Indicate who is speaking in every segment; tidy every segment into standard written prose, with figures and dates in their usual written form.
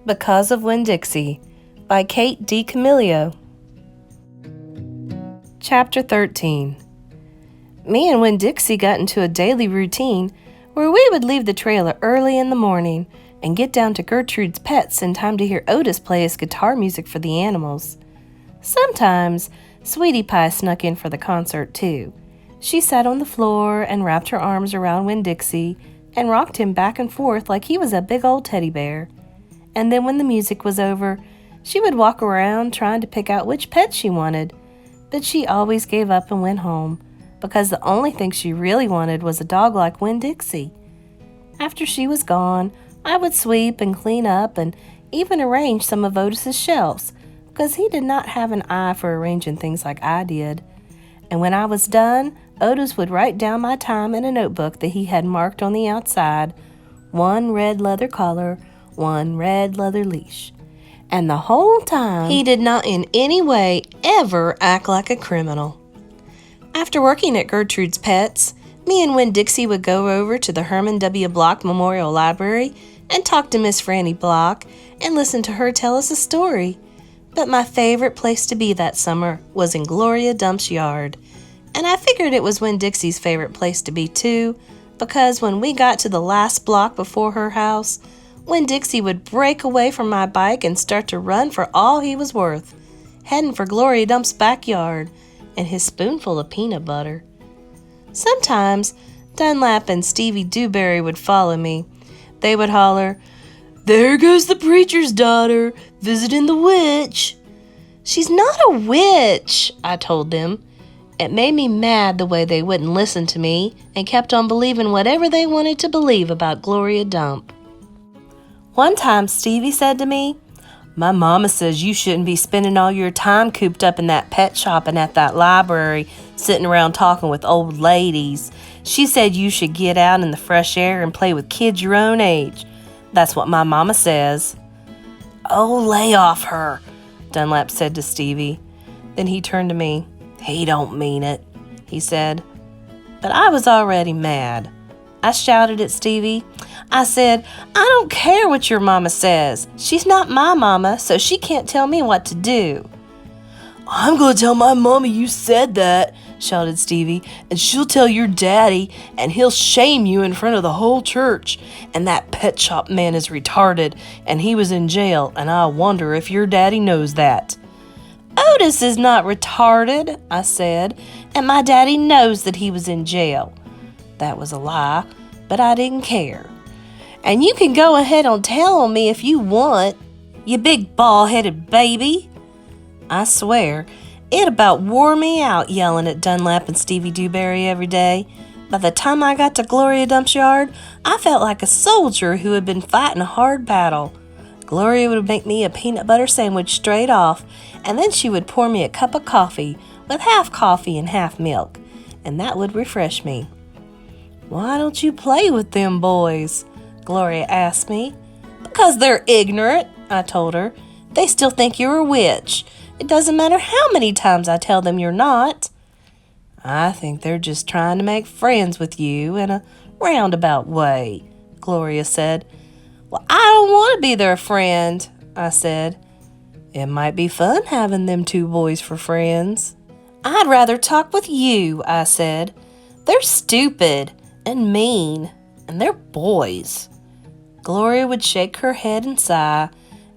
Speaker 1: Because of Winn-Dixie by Kate DiCamillo. Chapter 13. Me and Winn-Dixie got into a daily routine where we would leave the trailer early in the morning and get down to Gertrude's Pets in time to hear Otis play his guitar music for the animals. Sometimes Sweetie Pie snuck in for the concert too. She sat on the floor and wrapped her arms around Winn-Dixie and rocked him back and forth like he was a big old teddy bear. And then when the music was over, she would walk around trying to pick out which pet she wanted. But she always gave up and went home, because the only thing she really wanted was a dog like Winn-Dixie. After she was gone, I would sweep and clean up and even arrange some of Otis's shelves, because he did not have an eye for arranging things like I did. And when I was done, Otis would write down my time in a notebook that he had marked on the outside, 1 red leather collar, 1 red leather leash. And the whole time, he did not in any way ever act like a criminal. After working at Gertrude's Pets, me and Winn-Dixie would go over to the Herman W. Block Memorial Library and talk to Miss Franny Block and listen to her tell us a story. But my favorite place to be that summer was in Gloria Dump's yard. And I figured it was Winn-Dixie's favorite place to be too, because when we got to the last block before her house, Winn-Dixie would break away from my bike and start to run for all he was worth, heading for Gloria Dump's backyard and his spoonful of peanut butter. Sometimes Dunlap and Stevie Dewberry would follow me. They would holler, "There goes the preacher's daughter, visiting the witch." "She's not a witch," I told them. It made me mad the way they wouldn't listen to me and kept on believing whatever they wanted to believe about Gloria Dump. One time Stevie said to me, "My mama says you shouldn't be spending all your time cooped up in that pet shop and at that library, sitting around talking with old ladies. She said you should get out in the fresh air and play with kids your own age. That's what my mama says." "Oh, lay off her," Dunlap said to Stevie. Then he turned to me. "He don't mean it," he said. But I was already mad. I shouted at Stevie. I said, "I don't care what your mama says. She's not my mama, so she can't tell me what to do." "I'm going to tell my mama you said that," shouted Stevie, "and she'll tell your daddy, and he'll shame you in front of the whole church. And that pet shop man is retarded, and he was in jail, and I wonder if your daddy knows that." "Otis is not retarded," I said, "and my daddy knows that he was in jail." That was a lie, but I didn't care. "And you can go ahead and tell on me if you want, you big bald-headed baby." I swear, it about wore me out yelling at Dunlap and Stevie Dewberry every day. By the time I got to Gloria Dump's yard, I felt like a soldier who had been fighting a hard battle. Gloria would make me a peanut butter sandwich straight off, and then she would pour me a cup of coffee with half coffee and half milk, and that would refresh me. "Why don't you play with them boys?" Gloria asked me. "Because they're ignorant," I told her. "They still think you're a witch. It doesn't matter how many times I tell them you're not." "I think they're just trying to make friends with you in a roundabout way," Gloria said. "Well, I don't want to be their friend," I said. "It might be fun having them 2 boys for friends." "I'd rather talk with you," I said. "They're stupid and mean, and they're boys." Gloria would shake her head and sigh,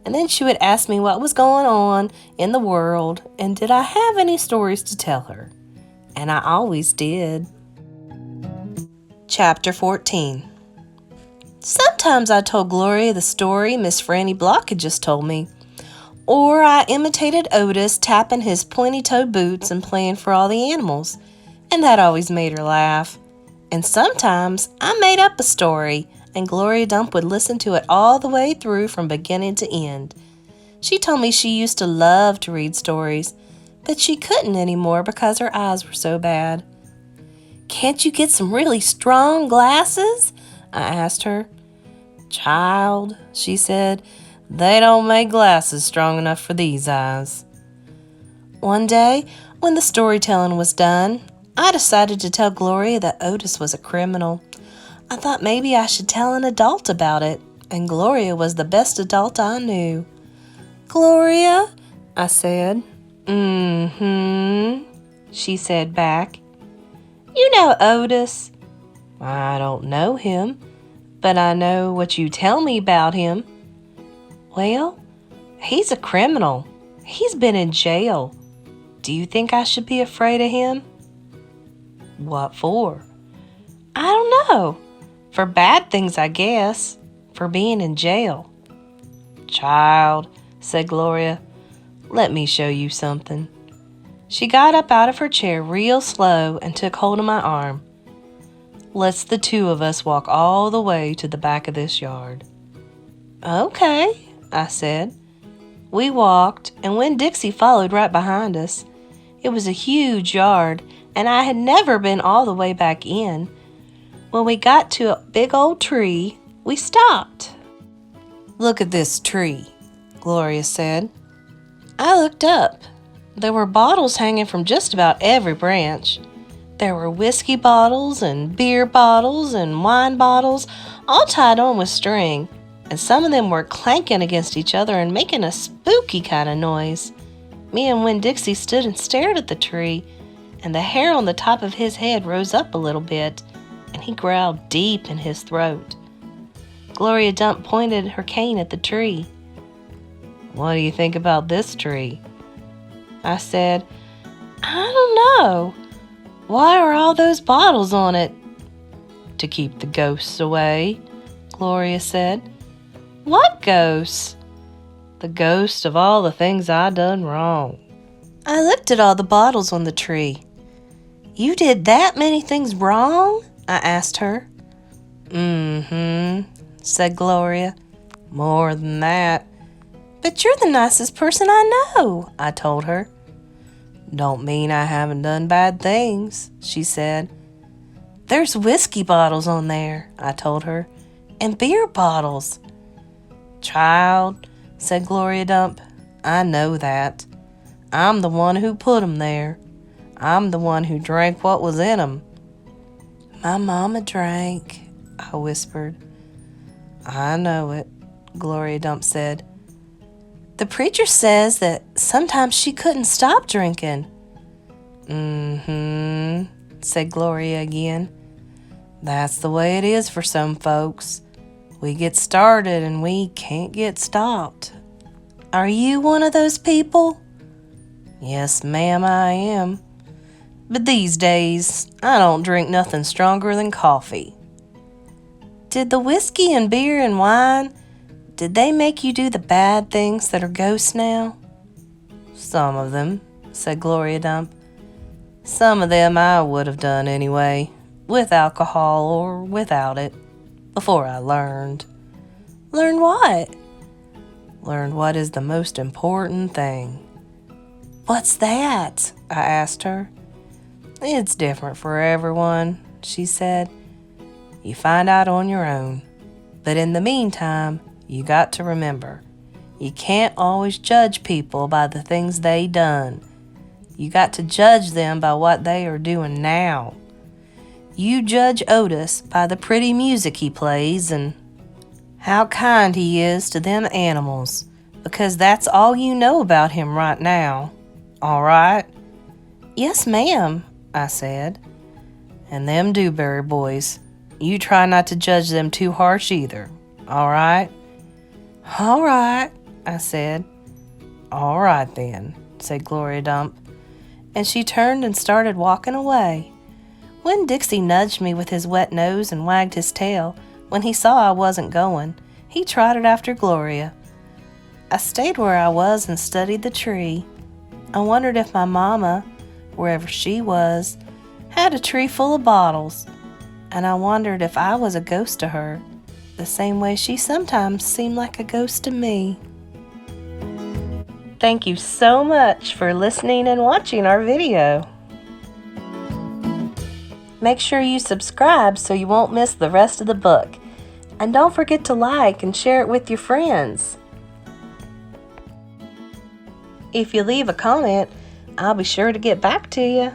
Speaker 1: and then she would ask me what was going on in the world and did I have any stories to tell her. And I always did. Chapter 14. Sometimes I told Gloria the story Miss Franny Block had just told me, or I imitated Otis tapping his pointy-toed boots and playing for all the animals, and that always made her laugh. And sometimes I made up a story, and Gloria Dump would listen to it all the way through from beginning to end. She told me she used to love to read stories, but she couldn't anymore because her eyes were so bad. "Can't you get some really strong glasses?" I asked her. "Child," she said, "they don't make glasses strong enough for these eyes." One day, when the storytelling was done, I decided to tell Gloria that Otis was a criminal. I thought maybe I should tell an adult about it, and Gloria was the best adult I knew. "Gloria?" I said. "Mm-hmm," she said back. "You know Otis?" "I don't know him, but I know what you tell me about him." "Well, he's a criminal. He's been in jail. Do you think I should be afraid of him?" "What for?" "I don't know. For bad things, I guess. For being in jail." "Child," said Gloria, "let me show you something." She got up out of her chair real slow and took hold of my arm. "Let's the two of us walk all the way to the back of this yard." "Okay," I said. We walked, and Winn-Dixie followed right behind us. It was a huge yard, and I had never been all the way back in. When we got to a big old tree, we stopped. "Look at this tree," Gloria said. I looked up. There were bottles hanging from just about every branch. There were whiskey bottles and beer bottles and wine bottles, all tied on with string, and some of them were clanking against each other and making a spooky kind of noise. Me and Winn-Dixie stood and stared at the tree, and the hair on the top of his head rose up a little bit, and he growled deep in his throat. Gloria Dump pointed her cane at the tree. "What do you think about this tree?" I said, "I don't know. Why are all those bottles on it?" "To keep the ghosts away," Gloria said. "What ghosts?" "The ghosts of all the things I done wrong." I looked at all the bottles on the tree. "You did that many things wrong?" I asked her. "Mm-hmm," said Gloria. "More than that." "But you're the nicest person I know," I told her. "Don't mean I haven't done bad things," she said. "There's whiskey bottles on there," I told her, "and beer bottles." "Child," said Gloria Dump, "I know that. I'm the one who put 'em there. I'm the one who drank what was in 'em." "My mama drank," I whispered. "I know it," Gloria Dump said. "The preacher says that sometimes she couldn't stop drinking." "Mm-hmm," said Gloria again. "That's the way it is for some folks. We get started and we can't get stopped." "Are you one of those people?" "Yes, ma'am, I am. But these days, I don't drink nothing stronger than coffee." "Did the whiskey and beer and wine, did they make you do the bad things that are ghosts now?" "Some of them," said Gloria Dump. "Some of them I would have done anyway, with alcohol or without it, before I learned." "Learn what?" "Learned what is the most important thing." "What's that?" I asked her. "It's different for everyone," she said. "You find out on your own. But in the meantime, you got to remember, you can't always judge people by the things they done. You got to judge them by what they are doing now. You judge Otis by the pretty music he plays and how kind he is to them animals, because that's all you know about him right now. All right?" "Yes, ma'am," I said. "And them Dewberry boys, you try not to judge them too harsh either. All right?" "All right," I said. "All right then," said Gloria Dump. And she turned and started walking away. Winn-Dixie nudged me with his wet nose and wagged his tail. When he saw I wasn't going, he trotted after Gloria. I stayed where I was and studied the tree. I wondered if my mama, wherever she was, had a tree full of bottles, and I wondered if I was a ghost to her, the same way she sometimes seemed like a ghost to me. Thank you so much for listening and watching our video. Make sure you subscribe so you won't miss the rest of the book. And don't forget to like and share it with your friends. If you leave a comment, I'll be sure to get back to you.